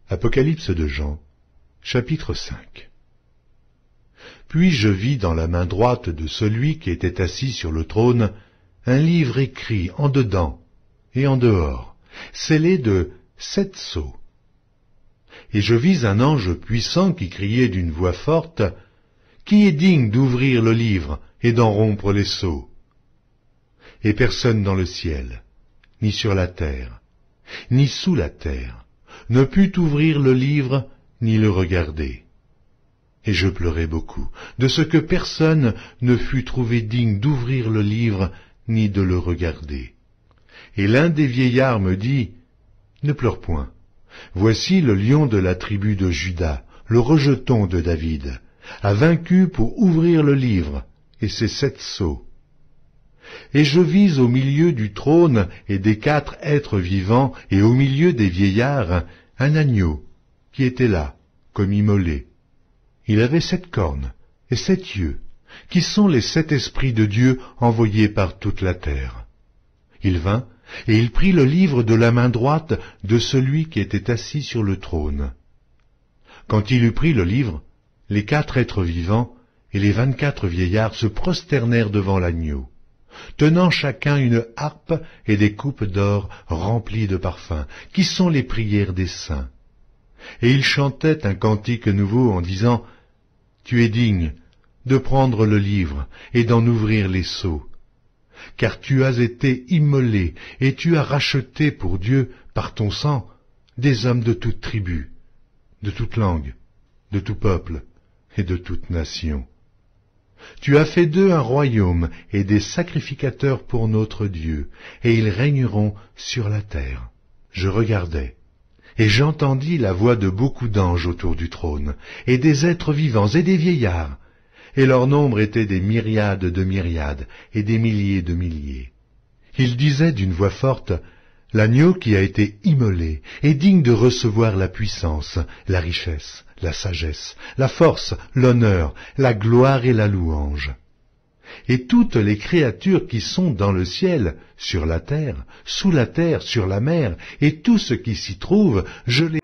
Apocalypse de Jean, chapitre 5. Puis je vis dans la main droite de celui qui était assis sur le trône un livre écrit en dedans et en dehors, scellé de 7 sceaux. Et je vis un ange puissant qui criait d'une voix forte, « Qui est digne d'ouvrir le livre et d'en rompre les sceaux ?» Et personne dans le ciel, ni sur la terre, ni sous la terre, ne put ouvrir le livre ni le regarder. Et je pleurai beaucoup, de ce que personne ne fut trouvé digne d'ouvrir le livre ni de le regarder. Et l'un des vieillards me dit, « Ne pleure point, voici le lion de la tribu de Juda, le rejeton de David, a vaincu pour ouvrir le livre et ses 7 sceaux. » Et je vis au milieu du trône et des 4 êtres vivants et au milieu des vieillards un agneau qui était là, comme immolé. Il avait 7 cornes et 7 yeux, qui sont les 7 esprits de Dieu envoyés par toute la terre. Il vint et il prit le livre de la main droite de celui qui était assis sur le trône. Quand il eut pris le livre, les 4 êtres vivants et les 24 vieillards se prosternèrent devant l'agneau, tenant chacun une harpe et des coupes d'or remplies de parfums, qui sont les prières des saints. Et ils chantaient un cantique nouveau en disant, « Tu es digne de prendre le livre et d'en ouvrir les sceaux, car tu as été immolé et tu as racheté pour Dieu par ton sang des hommes de toute tribu, de toute langue, de tout peuple et de toute nation. Tu as fait d'eux un royaume et des sacrificateurs pour notre Dieu, et ils régneront sur la terre. » Je regardai, et j'entendis la voix de beaucoup d'anges autour du trône, et des êtres vivants et des vieillards, et leur nombre était des myriades de myriades et des milliers de milliers. Ils disaient d'une voix forte, « L'agneau qui a été immolé est digne de recevoir la puissance, la richesse, la sagesse, la force, l'honneur, la gloire et la louange. » Et toutes les créatures qui sont dans le ciel, sur la terre, sous la terre, sur la mer, et tout ce qui s'y trouve, je les